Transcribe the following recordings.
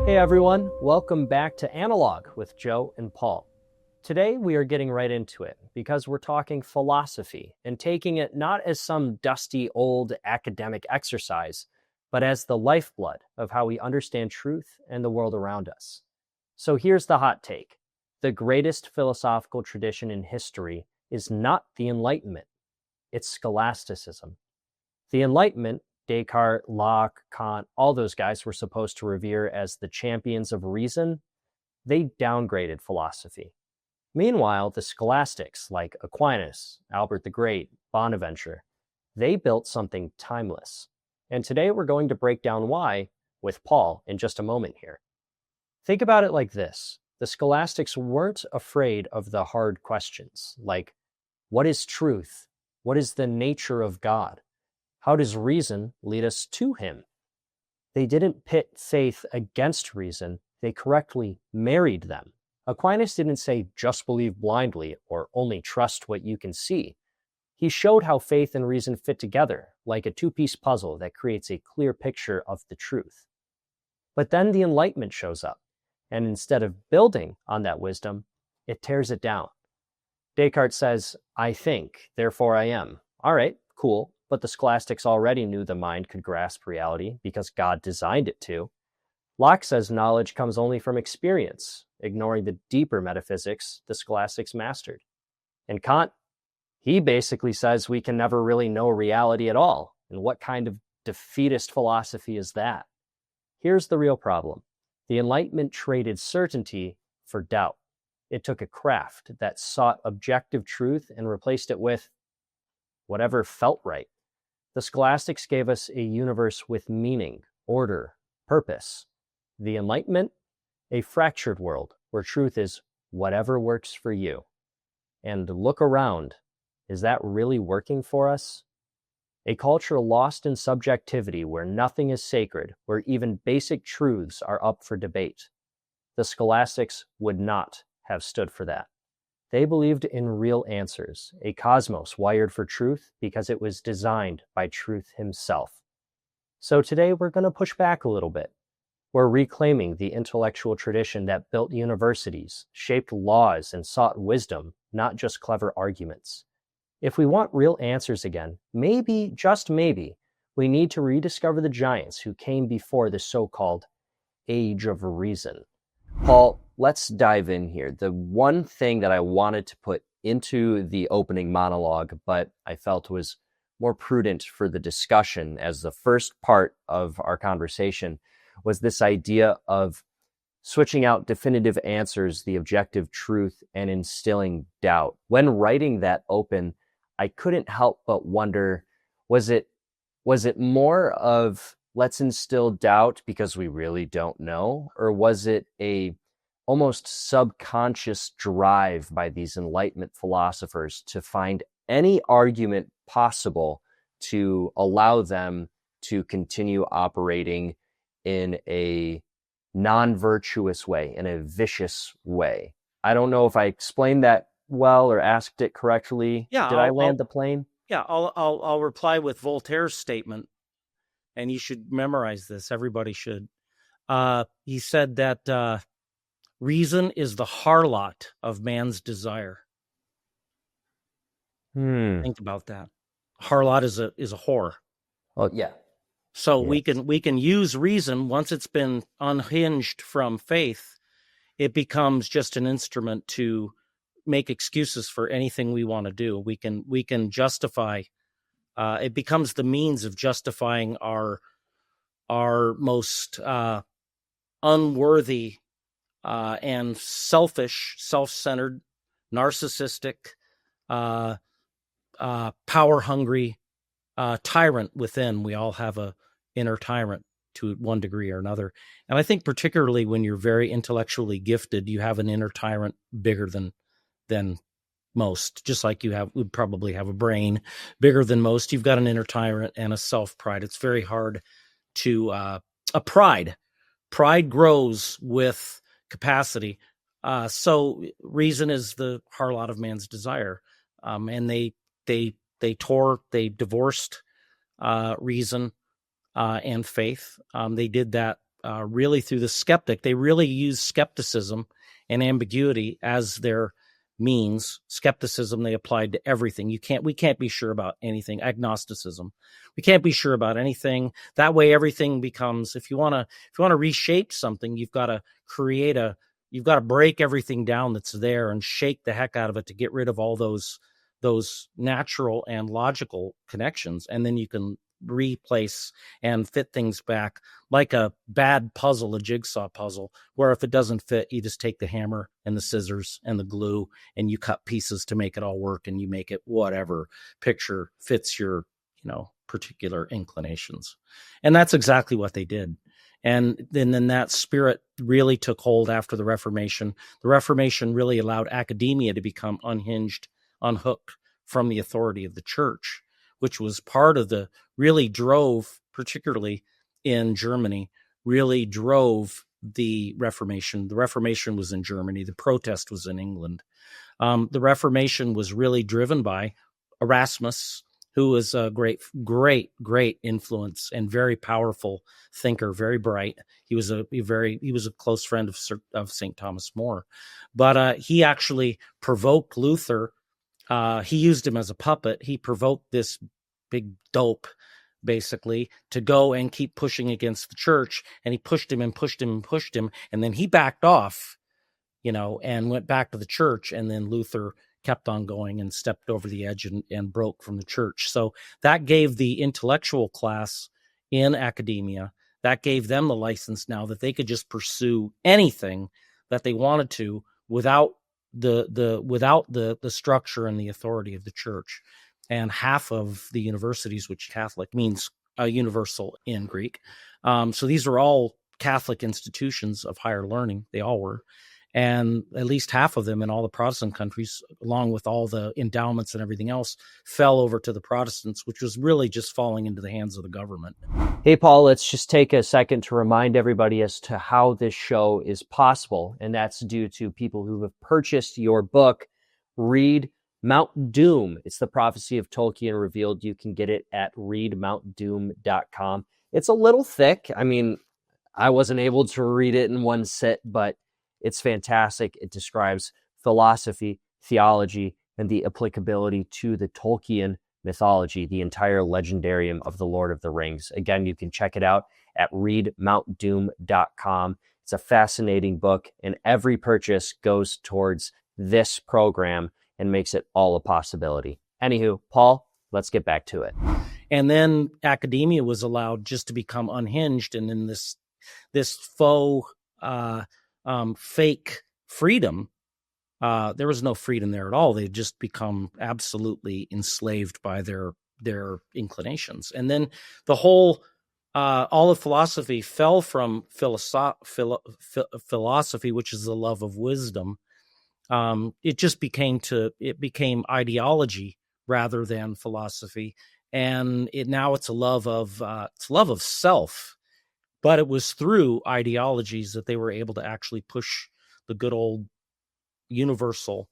Hey everyone, welcome back to Analog with Joe and Paul. Today we are getting right into it because we're talking philosophy and taking it not as some dusty old academic exercise, but as the lifeblood of how we understand truth and the world around us. So here's the hot take. The greatest philosophical tradition in history is not the Enlightenment, it's scholasticism. The Enlightenment, Descartes, Locke, Kant, all those guys were supposed to revere as the champions of reason. They downgraded philosophy. Meanwhile, the scholastics like Aquinas, Albert the Great, Bonaventure, they built something timeless. And today we're going to break down why with Paul in just a moment here. Think about it like this. The scholastics weren't afraid of the hard questions, like, what is truth? What is the nature of God? How does reason lead us to him? They didn't pit faith against reason, they correctly married them. Aquinas didn't say just believe blindly or only trust what you can see. He showed how faith and reason fit together, like a two-piece puzzle that creates a clear picture of the truth. But then the Enlightenment shows up, and instead of building on that wisdom, it tears it down. Descartes says, I think, therefore I am. All right, cool. But the scholastics already knew the mind could grasp reality because God designed it to. Locke says knowledge comes only from experience, ignoring the deeper metaphysics the scholastics mastered. And Kant, he basically says we can never really know reality at all. And what kind of defeatist philosophy is that? Here's the real problem. The Enlightenment traded certainty for doubt. It took a craft that sought objective truth and replaced it with whatever felt right. The scholastics gave us a universe with meaning, order, purpose. The Enlightenment, a fractured world where truth is whatever works for you. And look around. Is that really working for us? A culture lost in subjectivity where nothing is sacred, where even basic truths are up for debate. The scholastics would not have stood for that. They believed in real answers, a cosmos wired for truth because it was designed by truth himself. So today we're going to push back a little bit. We're reclaiming the intellectual tradition that built universities, shaped laws, and sought wisdom, not just clever arguments. If we want real answers again, maybe, just maybe, we need to rediscover the giants who came before the so-called Age of Reason. Paul, let's dive in here. The one thing that I wanted to put into the opening monologue, but I felt was more prudent for the discussion as the first part of our conversation, was this idea of switching out definitive answers, the objective truth, and instilling doubt. When writing that open, I couldn't help but wonder, was it more of let's instill doubt because we really don't know? Or was it a almost subconscious drive by these Enlightenment philosophers to find any argument possible to allow them to continue operating in a non-virtuous way, in a vicious way? I don't know if I explained that well or asked it correctly. Yeah, Did I land the plane? Yeah, I'll reply with Voltaire's statement, and you should memorize this. Everybody should. He said that reason is the harlot of man's desire. Think about that. Harlot is a whore. Oh yeah. So we can use reason once it's been unhinged from faith. It becomes just an instrument to make excuses for anything we want to do. We can justify. It becomes the means of justifying our most unworthy and selfish, self-centered, narcissistic, power-hungry tyrant within. We all have a inner tyrant to one degree or another. And I think particularly when you're very intellectually gifted, you have an inner tyrant bigger than most. Just like would probably have a brain bigger than most. You've got an inner tyrant and a self-pride. It's very hard to a pride. Pride grows with capacity. So reason is the harlot of man's desire. And they divorced reason and faith. They did that really through the skeptic. They really used skepticism and ambiguity as their means. Skepticism they applied to everything. We can't be sure about anything. Agnosticism, we can't be sure about anything. That way, everything becomes. If you want to reshape something, you've got to break everything down that's there and shake the heck out of it to get rid of all those natural and logical connections, and then you can replace and fit things back like a bad puzzle, a jigsaw puzzle, where if it doesn't fit, you just take the hammer and the scissors and the glue and you cut pieces to make it all work, and you make it whatever picture fits your particular inclinations. And that's exactly what they did. And then that spirit really took hold after the Reformation. The Reformation really allowed academia to become unhinged, unhooked from the authority of the church, which was part of really drove, particularly in Germany, really drove the Reformation. The Reformation was in Germany. The protest was in England. The Reformation was really driven by Erasmus, who was a great influence and very powerful thinker, very bright. He was a close friend of St. Thomas More, but he actually provoked Luther. He used him as a puppet. He provoked this big dope, basically, to go and keep pushing against the church, and he pushed him and pushed him and pushed him, and then he backed off, and went back to the church, and then Luther kept on going and stepped over the edge and broke from the church. So that gave the intellectual class in academia, that gave them the license now that they could just pursue anything that they wanted to without the structure and the authority of the church. And half of the universities, which Catholic means universal in Greek. So these are all Catholic institutions of higher learning. They all were. And at least half of them in all the Protestant countries, along with all the endowments and everything else, fell over to the Protestants, which was really just falling into the hands of the government. Hey, Paul, let's just take a second to remind everybody as to how this show is possible. And that's due to people who have purchased your book, Read Mount Doom. It's the prophecy of Tolkien revealed. You can get it at readmountdoom.com. It's a little thick. I mean, I wasn't able to read it in one sit, but it's fantastic. It describes philosophy, theology, and the applicability to the Tolkien mythology, the entire legendarium of the Lord of the Rings. Again, you can check it out at readmountdoom.com. It's a fascinating book, and every purchase goes towards this program and makes it all a possibility. Anywho, Paul, let's get back to it. And then academia was allowed just to become unhinged, and in this faux fake freedom, there was no freedom there at all. They just become absolutely enslaved by their inclinations. And then the whole all of philosophy fell from philosophy, which is the love of wisdom. It became ideology rather than philosophy, and it's a love of self. But it was through ideologies that they were able to actually push the good old universal,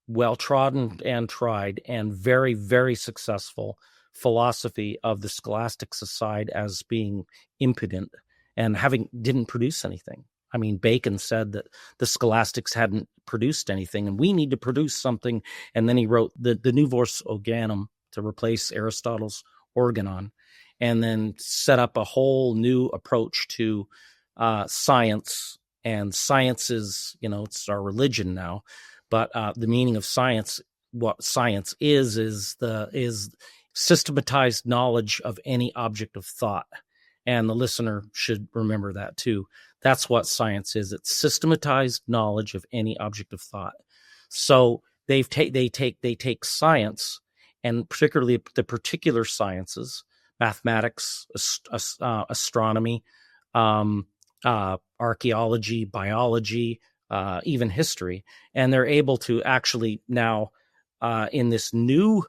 well-trodden and tried and very, very successful philosophy of the scholastics aside as being impotent and didn't produce anything. I mean, Bacon said that the scholastics hadn't produced anything, and we need to produce something. And then he wrote the Novus Organum to replace Aristotle's Organon, and then set up a whole new approach to science. And science is, it's our religion now. But the meaning of science, what science is systematized knowledge of any object of thought. And the listener should remember that too. That's what science is. It's systematized knowledge of any object of thought. So they take science, and particularly the particular sciences, mathematics, astronomy, archaeology, biology, even history, and they're able to actually now, in this new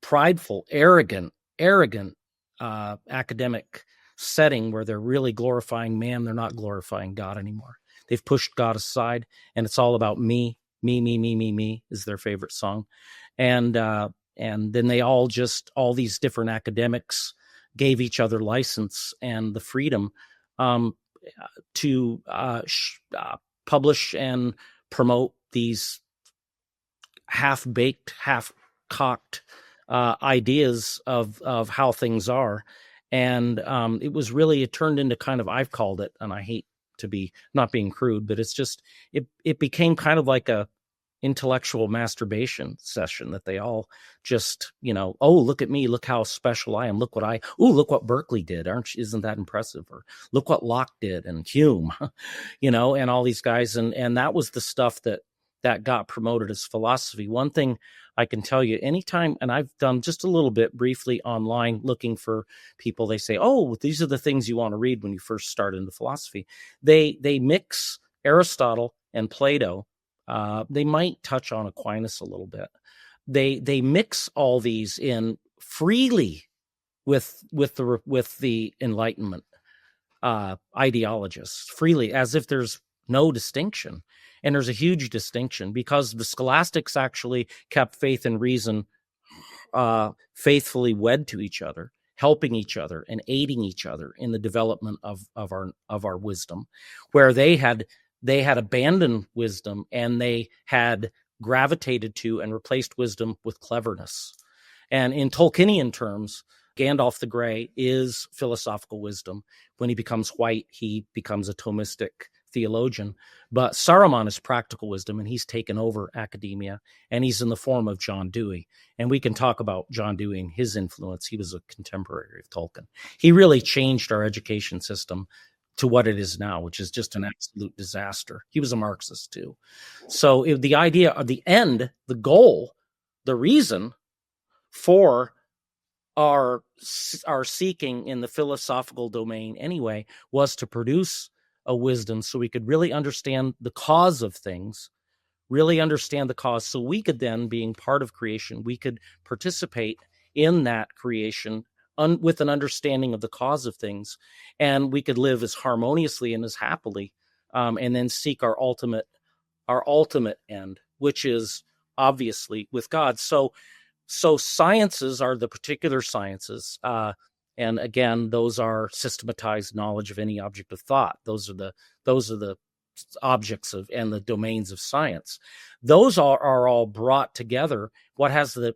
prideful, arrogant academic setting where they're really glorifying man, they're not glorifying God anymore. They've pushed God aside, and it's all about me is their favorite song. And then they all these different academics gave each other license and the freedom to publish and promote these half-baked, half-cocked ideas of how things are. And it turned into kind of, I've called it, and I hate to be not being crude, but it's just, it became kind of like a intellectual masturbation session that they all just, oh, look at me, look how special I am, look what Berkeley did, isn't that impressive? Or look what Locke did, and Hume, and all these guys, and that was the stuff that got promoted as philosophy. One thing I can tell you, anytime, and I've done just a little bit briefly online looking for people, they say, oh, these are the things you want to read when you first start into philosophy. They mix Aristotle and Plato. They might touch on Aquinas a little bit. They mix all these in freely with the Enlightenment ideologists, freely, as if there's no distinction. And there's a huge distinction, because the scholastics actually kept faith and reason faithfully wed to each other, helping each other and aiding each other in the development of our wisdom, where they had abandoned wisdom and they had gravitated to and replaced wisdom with cleverness. And in Tolkienian terms, Gandalf the Grey is philosophical wisdom. When he becomes white, he becomes a Thomistic theologian. But Saruman is practical wisdom, and he's taken over academia, and he's in the form of John Dewey. And we can talk about John Dewey and his influence. He was a contemporary of Tolkien. He really changed our education system to what it is now, which is just an absolute disaster. He was a Marxist too. So the idea of the end, the goal, the reason for our seeking in the philosophical domain anyway was to produce a wisdom so we could really understand the cause of things, so we could then, being part of creation, we could participate in that creation with an understanding of the cause of things, and we could live as harmoniously and as happily, and then seek our ultimate end, which is obviously with God. So sciences are the particular sciences, and again, those are systematized knowledge of any object of thought. Those are the objects of and the domains of science. Those are all brought together. The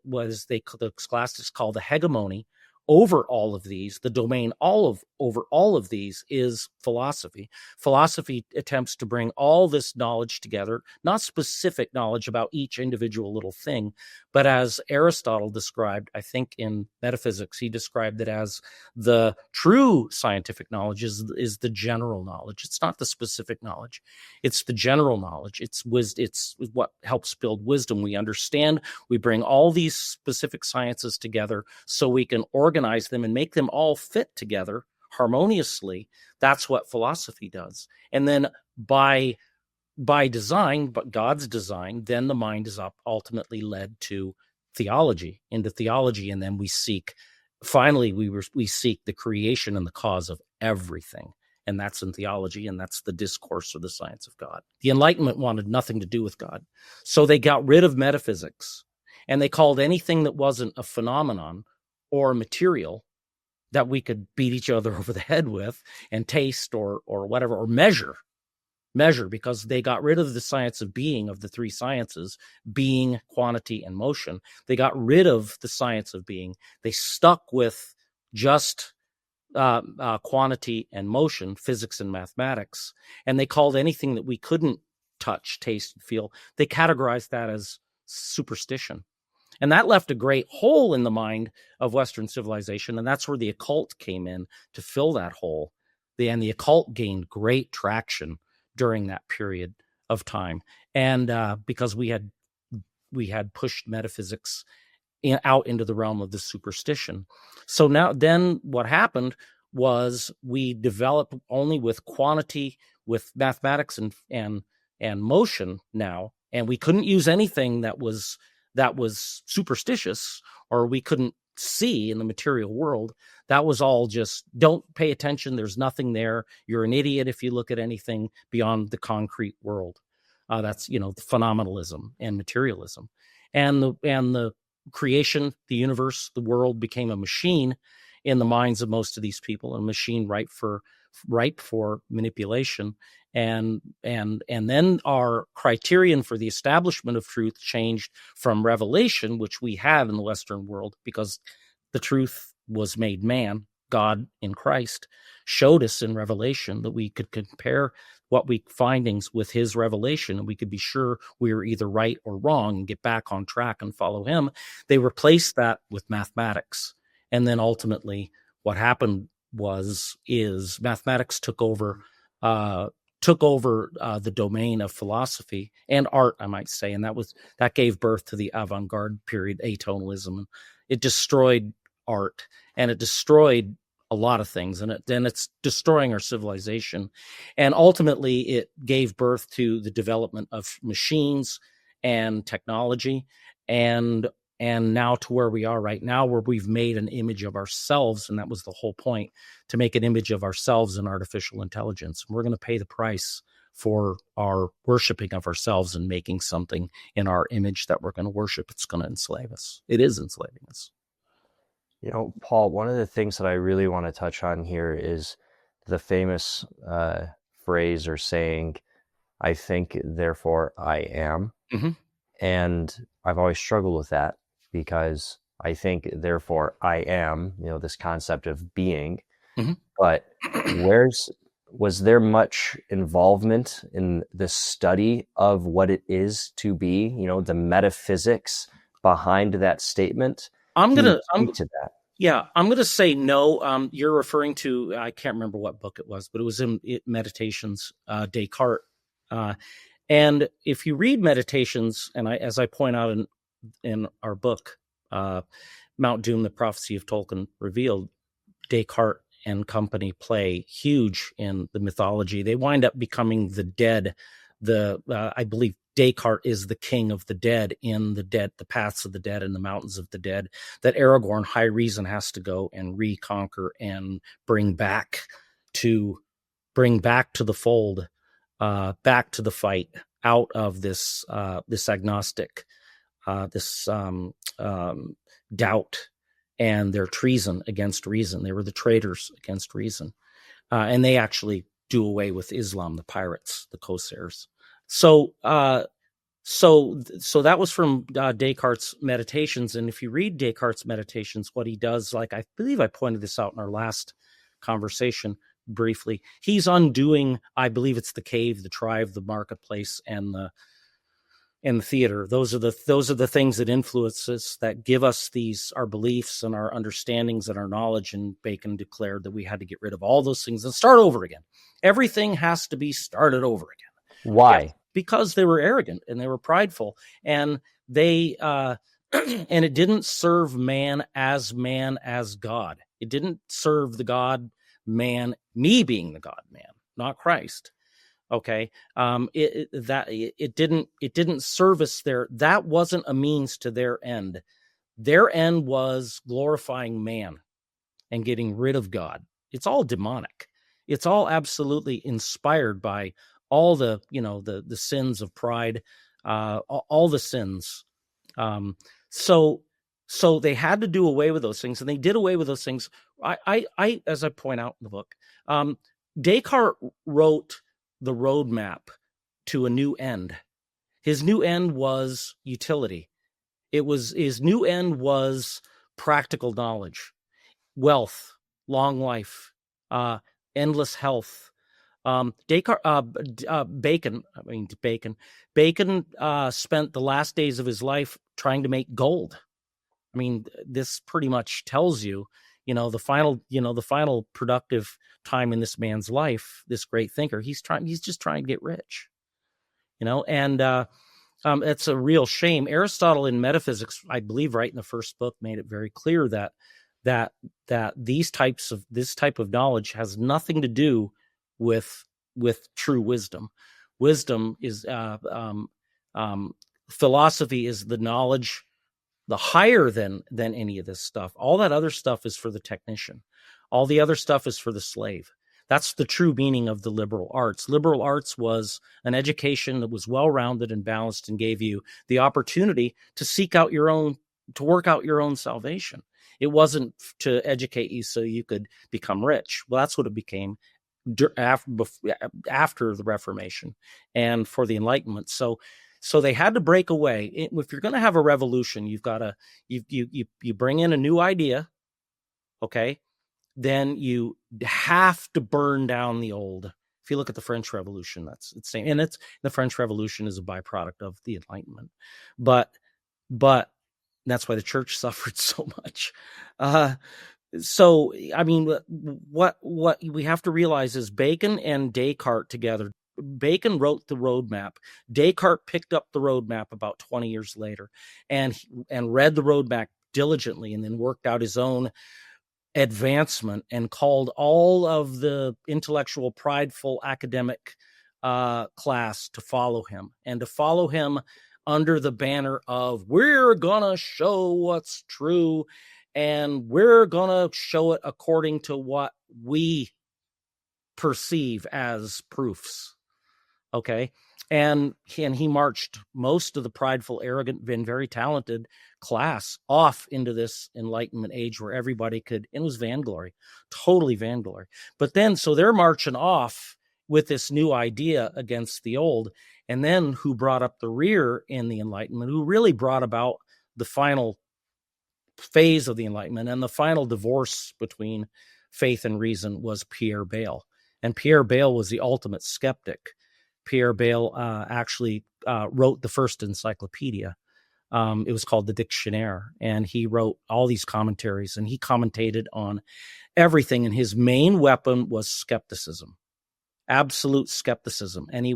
scholastics call the hegemony over all of these, the domain over all of these is philosophy. Philosophy attempts to bring all this knowledge together, not specific knowledge about each individual little thing, but as Aristotle described, I think in Metaphysics, he described it as the true scientific knowledge is the general knowledge. It's not the specific knowledge. It's the general knowledge. It's what helps build wisdom. We understand, we bring all these specific sciences together so we can organize them and make them all fit together harmoniously. That's what philosophy does. And then by design, but God's design, then the mind is ultimately led to theology, and then we seek the creation and the cause of everything. And that's in theology, and that's the discourse or the science of God. The Enlightenment wanted nothing to do with God. So they got rid of metaphysics, and they called anything that wasn't a phenomenon or material that we could beat each other over the head with and taste or whatever, or measure, because they got rid of the science of being, of the three sciences, being, quantity, and motion. They got rid of the science of being. They stuck with just quantity and motion, physics and mathematics, and they called anything that we couldn't touch, taste, and feel, they categorized that as superstition. And that left a great hole in the mind of Western civilization, and that's where the occult came in to fill that hole. And the occult gained great traction during that period of time, and because we had pushed metaphysics out into the realm of the superstition. So then what happened was we developed only with quantity, with mathematics and motion now, and we couldn't use anything that was superstitious, or we couldn't see in the material world. That was all just, don't pay attention. There's nothing there. You're an idiot if you look at anything beyond the concrete world. That's, the phenomenalism and materialism, and the creation, the universe, the world became a machine, in the minds of most of these people, a machine ripe for manipulation. And then our criterion for the establishment of truth changed from revelation, which we had in the Western world, because the truth was made man. God in Christ showed us in revelation that we could compare what we findings with his revelation, and we could be sure we were either right or wrong and get back on track and follow him. They replaced that with mathematics. And then ultimately what happened is mathematics took over the domain of philosophy and art, I might say. And that gave birth to the avant-garde period, atonalism. It destroyed art, and it destroyed a lot of things, and it's destroying our civilization. And ultimately it gave birth to the development of machines and technology, and now to where we are right now, where we've made an image of ourselves. And that was the whole point, to make an image of ourselves in artificial intelligence. And we're going to pay the price for our worshiping of ourselves and making something in our image that we're going to worship. It's going to enslave us. It is enslaving us. Paul, one of the things that I really want to touch on here is the famous phrase or saying, "I think, therefore I am." Mm-hmm. And I've always struggled with that, because I think, therefore I am, this concept of being. Mm-hmm. But was there much involvement in the study of what it is to be, the metaphysics behind that statement? I'm going to speak to that. Yeah, I'm going to say no. You're referring to, I can't remember what book it was, but it was in Meditations, Descartes. And if you read Meditations, and as I point out in our book, Mount Doom, the Prophecy of Tolkien Revealed, Descartes and company play huge in the mythology. They wind up becoming the dead. I believe Descartes is the king of the dead in the paths of the dead and the mountains of the dead, that Aragorn, High Reason, has to go and reconquer and bring back to the fold, back to the fight, out of this agnostic, doubt and their treason against reason. They were the traitors against reason, and they actually do away with Islam, the pirates, the corsairs. So that was from Descartes' Meditations. And if you read Descartes' Meditations, what he does, like I believe I pointed this out in our last conversation briefly, he's undoing, I believe it's the cave, the tribe, the marketplace, and the theater. Those are the things that influence us, that give us our beliefs and our understandings and our knowledge. And Bacon declared that we had to get rid of all those things and start over again. Everything has to be started over again. Why? Yeah, because they were arrogant and they were prideful, and they and it didn't serve man as God. It didn't serve the God man, me being the God man, not Christ. Okay. It didn't service that wasn't a means to their end. Their end was glorifying man and getting rid of God. It's all demonic. It's all absolutely inspired by all the sins of pride, all the sins. So they had to do away with those things, and they did away with those things. I as I point out in the book, Descartes wrote the roadmap to a new end. His new end was utility. His new end was practical knowledge, wealth, long life, endless health. Bacon spent the last days of his life trying to make gold. I mean, this pretty much tells you, the final productive time in this man's life, this great thinker, he's just trying to get rich, and it's a real shame. Aristotle in Metaphysics, I believe, right in the first book, made it very clear that this type of knowledge has nothing to do with true wisdom. Wisdom is philosophy is the knowledge, the higher than any of this stuff. All that other stuff is for the technician. All the other stuff is for the slave. That's the true meaning of the liberal arts. Liberal arts was an education that was well-rounded and balanced and gave you the opportunity to seek out to work out your own salvation. It wasn't to educate you so you could become rich. Well, that's what it became after the Reformation and for the Enlightenment. So they had to break away. If you're going to have a revolution, you've got to you bring in a new idea, okay? Then you have to burn down the old. If you look at the French Revolution, that's the same. And the French Revolution is a byproduct of the Enlightenment, but that's why the church suffered so much. So, I mean, what we have to realize is Bacon and Descartes together. Bacon wrote the roadmap. Descartes picked up the roadmap about 20 years later and read the roadmap diligently and then worked out his own advancement and called all of the intellectual, prideful academic class to follow him and to follow him under the banner of we're gonna show what's true and we're gonna show it according to what we perceive as proofs. Okay. And he marched most of the prideful, arrogant, and very talented class off into this Enlightenment age where everybody could, and it was vainglory, totally vainglory. But then, so they're marching off with this new idea against the old. And then who brought up the rear in the Enlightenment, who really brought about the final phase of the Enlightenment and the final divorce between faith and reason was Pierre Bayle. And Pierre Bayle was the ultimate skeptic. Pierre Bayle actually wrote the first encyclopedia. It was called the Dictionnaire, and he wrote all these commentaries, and he commentated on everything. And his main weapon was skepticism, absolute skepticism. And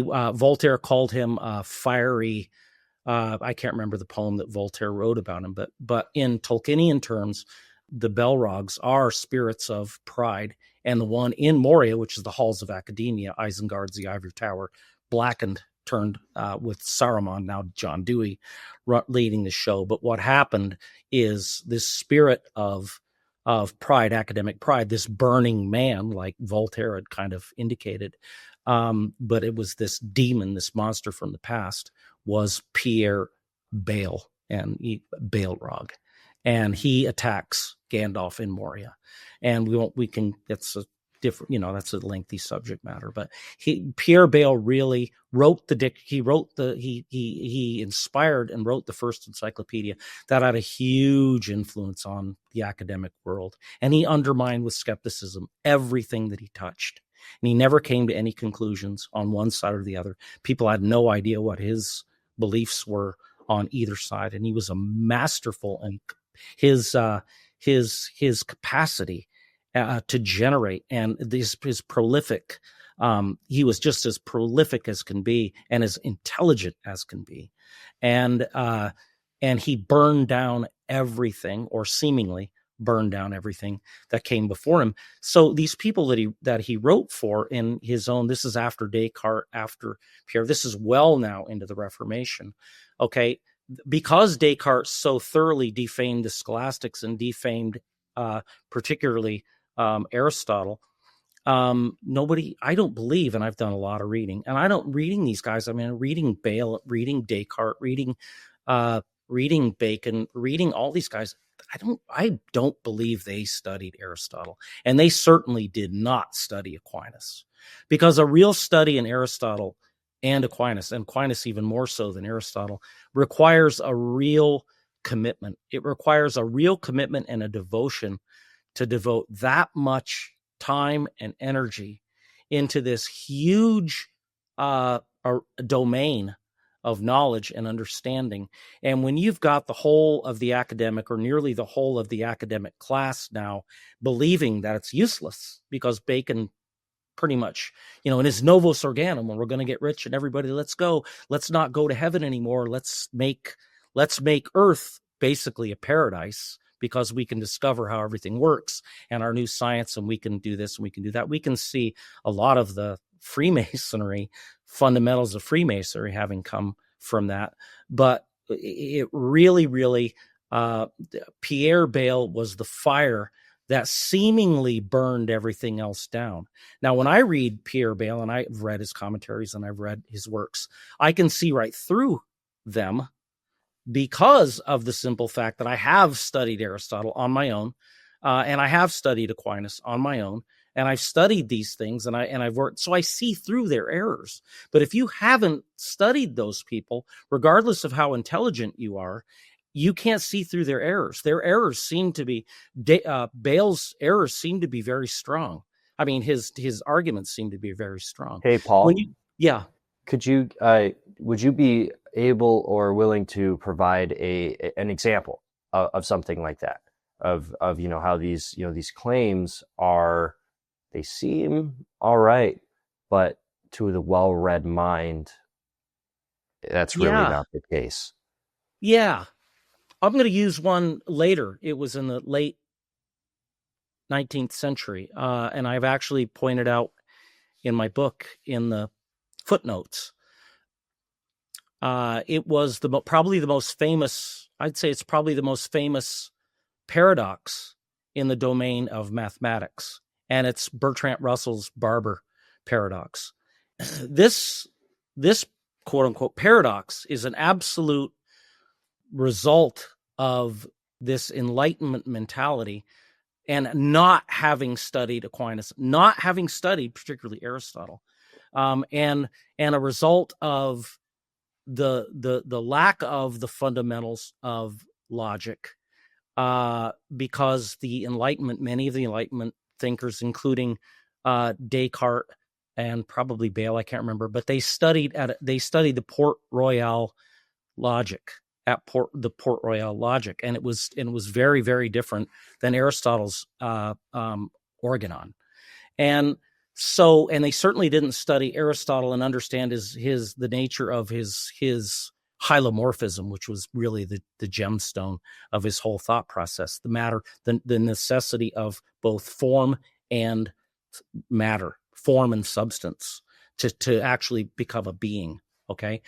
Voltaire called him fiery. I can't remember the poem that Voltaire wrote about him, but in Tolkienian terms, the Balrogs are spirits of pride. And the one in Moria, which is the halls of academia, Isengard's the Ivory Tower, blackened, turned with Saruman, now John Dewey, leading the show. But what happened is this spirit of pride, academic pride, this burning man, like Voltaire had kind of indicated, but it was this demon, this monster from the past, was Pierre Bayle and Balrog. And he attacks Gandalf in Moria. And that's a different, that's a lengthy subject matter, but Pierre Bayle really wrote he inspired and wrote the first encyclopedia that had a huge influence on the academic world. And he undermined with skepticism everything that he touched. And he never came to any conclusions on one side or the other. People had no idea what his beliefs were on either side. And he was a masterful, and his capacity to generate and his prolific, he was just as prolific as can be and as intelligent as can be. And he burned down everything, or seemingly burned down everything that came before him. So these people that he wrote for in his own, this is after Descartes, after Pierre, this is well now into the Reformation. Okay. Because Descartes so thoroughly defamed the scholastics and defamed particularly Aristotle, I don't believe, and I've done a lot of reading, and reading these guys, reading Bayle, reading Descartes, reading Bacon, reading all these guys, I don't believe they studied Aristotle, and they certainly did not study Aquinas, because a real study in Aristotle and Aquinas even more so than Aristotle, requires a real commitment. It requires a real commitment and a devotion to devote that much time and energy into this huge domain of knowledge and understanding. And when you've got the whole of the academic, or nearly the whole of the academic class now, believing that it's useless, because Bacon pretty much, in his Novus Organum, when we're going to get rich and everybody, let's not go to heaven anymore. Let's make Earth basically a paradise, because we can discover how everything works and our new science, and we can do this and we can do that. We can see a lot of the Freemasonry, fundamentals of Freemasonry having come from that. But it really, really, Pierre Bayle was the fire that seemingly burned everything else down. Now, when I read Pierre Bayle, and I've read his commentaries and I've read his works, I can see right through them because of the simple fact that I have studied Aristotle on my own, and I have studied Aquinas on my own, and I've studied these things, and I've worked, so I see through their errors. But if you haven't studied those people, regardless of how intelligent you are, you can't see through their errors. Their errors seem to be, Bayle's errors seem to be very strong. I mean, his arguments seem to be very strong. Hey, Paul. Yeah. Would you be able or willing to provide an example of something like that? Of how these claims are, they seem all right, but to the well-read mind, that's really not the case. Yeah. I'm going to use one later. It was in the late 19th century. And I've actually pointed out in my book in the footnotes. It was probably the most famous, I'd say it's probably the most famous paradox in the domain of mathematics. And it's Bertrand Russell's Barber paradox. This quote unquote paradox is an absolute result of this Enlightenment mentality and not having studied Aquinas, not having studied particularly Aristotle, and a result of the lack of the fundamentals of logic, because the Enlightenment, many of the Enlightenment thinkers, including Descartes and probably Bayle, I can't remember, but they studied the Port Royal logic the Port Royal logic, and it was very, very different than Aristotle's Organon, and they certainly didn't study Aristotle and understand the nature of his hylomorphism, which was really the gemstone of his whole thought process, the matter, the necessity of both form and matter, form and substance to actually become a being. Okay.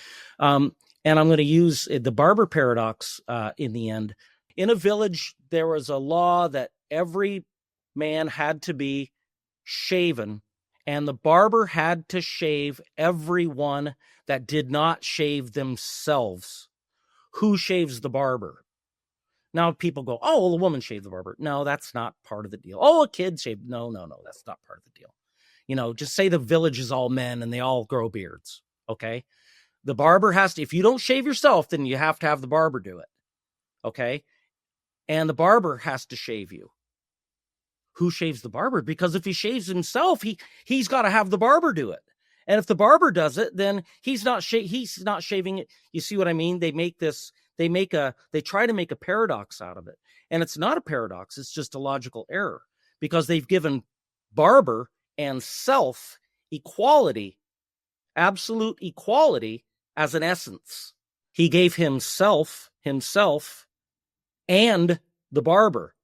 And I'm going to use the Barber paradox in the end. In a village, there was a law that every man had to be shaven, and the barber had to shave everyone that did not shave themselves. Who shaves the barber? Now people go, oh, well, the woman shaved the barber. No, that's not part of the deal. Oh, a kid shaved. No, that's not part of the deal. Just say the village is all men and they all grow beards. Okay. The barber has to, if you don't shave yourself, then you have to have the barber do it. Okay. And the barber has to shave you. Who shaves the barber? Because if he shaves himself, he's got to have the barber do it. And if the barber does it, then he's not shaving it. You see what I mean? They try to make a paradox out of it. And it's not a paradox. It's just a logical error, because they've given barber and self equality, absolute equality, as an essence. He gave himself, and the barber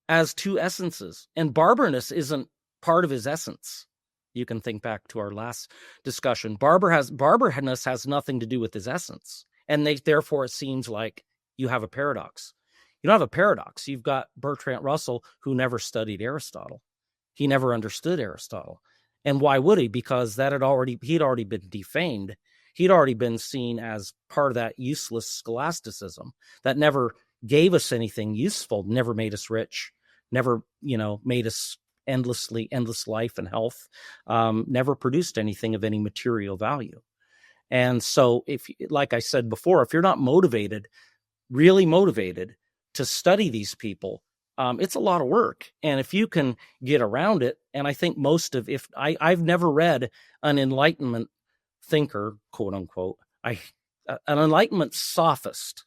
as two essences. And barberness isn't part of his essence. You can think back to our last discussion. Barberness has nothing to do with his essence. And therefore, it seems like you have a paradox. You don't have a paradox. You've got Bertrand Russell, who never studied Aristotle. He never understood Aristotle. And why would he? Because he'd already been defamed. He'd already been seen as part of that useless scholasticism that never gave us anything useful, never made us rich, never, made us endless life and health, never produced anything of any material value. And so like I said before, if you're not really motivated to study these people, it's a lot of work. And if you can get around it, and I think I've never read an Enlightenment thinker, quote unquote, an Enlightenment sophist.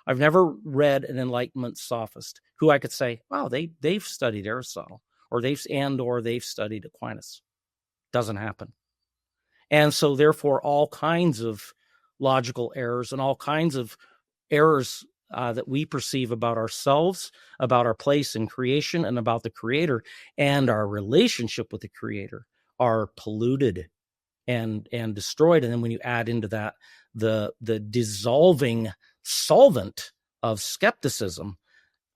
I've never read an Enlightenment sophist who I could say, wow, they've studied Aristotle, or they've studied Aquinas. Doesn't happen. And so therefore, all kinds of logical errors and all kinds of errors that we perceive about ourselves, about our place in creation, and about the Creator and our relationship with the Creator are polluted and destroyed. And then when you add into that the dissolving solvent of skepticism,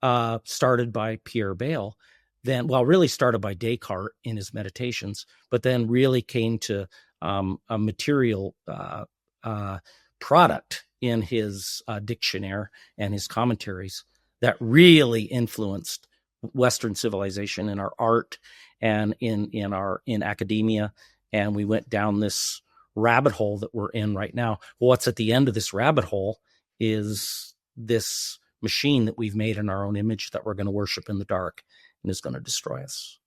started by Pierre Bayle, really started by Descartes in his Meditations, but then really came to a material product in his dictionary and his commentaries that really influenced Western civilization in our art and in academia. And we went down this rabbit hole that we're in right now. What's at the end of this rabbit hole is this machine that we've made in our own image that we're going to worship in the dark and is going to destroy us.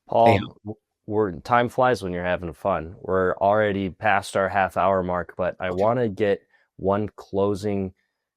Paul, time flies when you're having fun. We're already past our half-hour mark, but I want to get one closing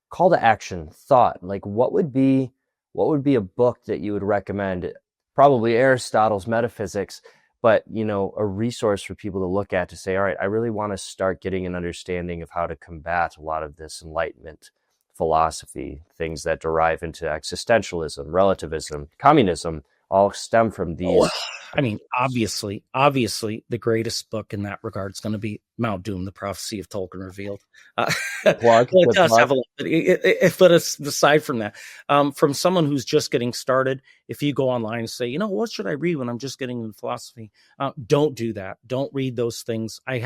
call to action thought. Like, what would be a book that you would recommend? Probably Aristotle's Metaphysics, but a resource for people to look at to say, all right, I really want to start getting an understanding of how to combat a lot of this Enlightenment philosophy, things that derive into existentialism, relativism, communism, all stem from these. I mean, obviously, the greatest book in that regard is going to be Mount Doom, The Prophecy of Tolkien Revealed. Plug, it does have a lot, but aside from that, from someone who's just getting started, if you go online and say, what should I read when I'm just getting into philosophy? Don't do that. Don't read those things. I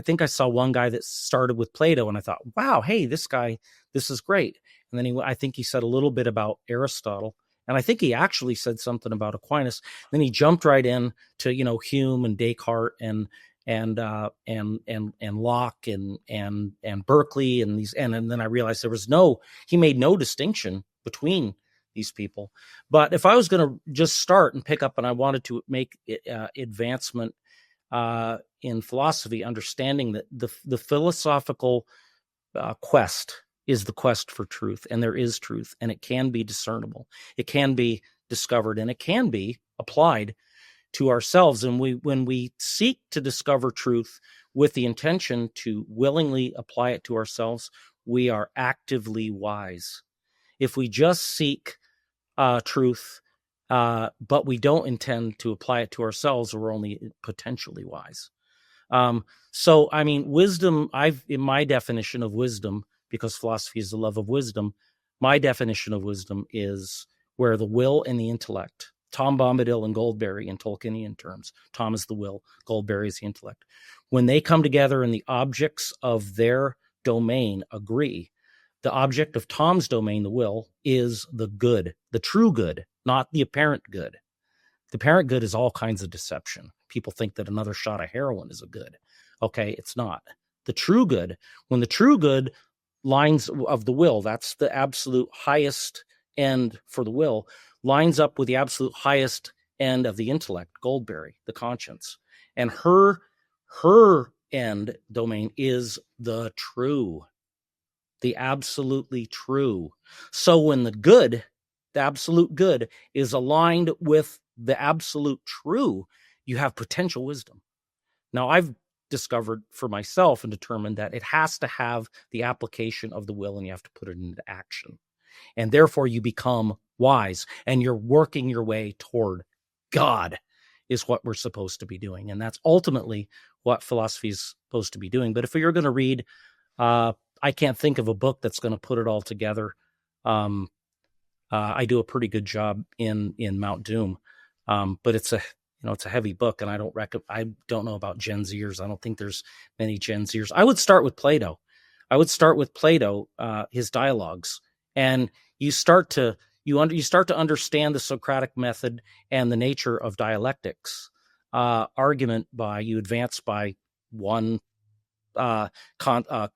think I saw one guy that started with Plato, and I thought, wow, hey, this is great. And then I think he said a little bit about Aristotle. And I think he actually said something about Aquinas. Then he jumped right in to Hume and Descartes and Locke and Berkeley and these. And then I realized he made no distinction between these people. But if I was going to just start and pick up, and I wanted to make advancement in philosophy, understanding that the philosophical quest is the quest for truth, and there is truth, and it can be discernible, it can be discovered, and it can be applied to ourselves. And when we seek to discover truth with the intention to willingly apply it to ourselves, we are actively wise. If we just seek truth, but we don't intend to apply it to ourselves, we're only potentially wise. So, I mean, wisdom, in my definition of wisdom, because philosophy is the love of wisdom, my definition of wisdom is where the will and the intellect, Tom Bombadil and Goldberry in Tolkienian terms, Tom is the will, Goldberry is the intellect. When they come together and the objects of their domain agree, the object of Tom's domain, the will, is the good, the true good, not the apparent good. The apparent good is all kinds of deception. People think that another shot of heroin is a good. Okay, it's not. The true good, when the true good lines of the will, that's the absolute highest end for the will, lines up with the absolute highest end of the intellect, Goldberry, the conscience. And her end domain is the true, the absolutely true. So when the absolute good is aligned with the absolute true, you have potential wisdom. Now, I've discovered for myself and determined that it has to have the application of the will, and you have to put it into action. And therefore you become wise, and you're working your way toward God is what we're supposed to be doing. And that's ultimately what philosophy is supposed to be doing. But if you're going to read, I can't think of a book that's going to put it all together. I do a pretty good job in Mount Doom. But it's a heavy book, and I don't know about Gen Zers. I don't think there's many Gen Zers. I would start with Plato. His dialogues, and you start to understand the Socratic method and the nature of dialectics. You advance by one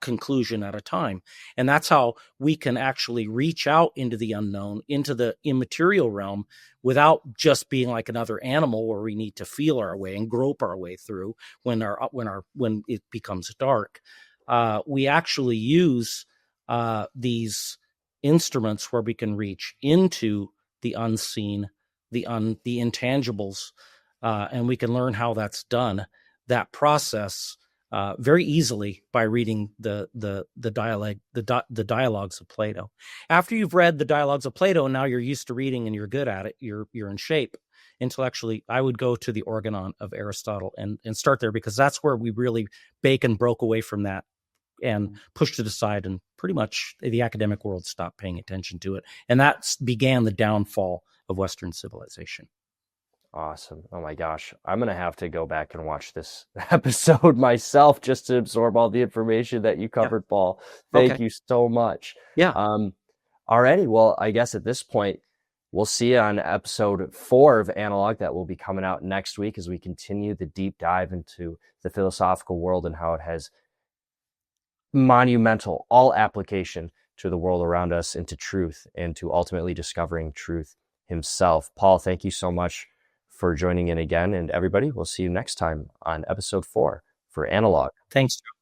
conclusion at a time. And that's how we can actually reach out into the unknown, into the immaterial realm, without just being like another animal where we need to feel our way and grope our way through when it becomes dark. We actually use these instruments where we can reach into the unseen, the intangibles, and we can learn how that's done, that process, very easily by reading the dialogues of Plato. After you've read the dialogues of Plato and now you're used to reading and you're good at it, you're in shape intellectually, I would go to the Organon of Aristotle and start there, because that's where Bacon broke away from that and pushed it aside, and pretty much the academic world stopped paying attention to it. And that began the downfall of Western civilization. Awesome. Oh my gosh. I'm going to have to go back and watch this episode myself just to absorb all the information that you covered, Paul. Thank you so much. Yeah. Alrighty. Well, I guess at this point, we'll see you on episode 4 of Analog that will be coming out next week as we continue the deep dive into the philosophical world and how it has monumental all application to the world around us and to truth and to ultimately discovering truth himself. Paul, thank you so much for joining in again. And everybody, we'll see you next time on episode 4 for Analog. Thanks, Joe.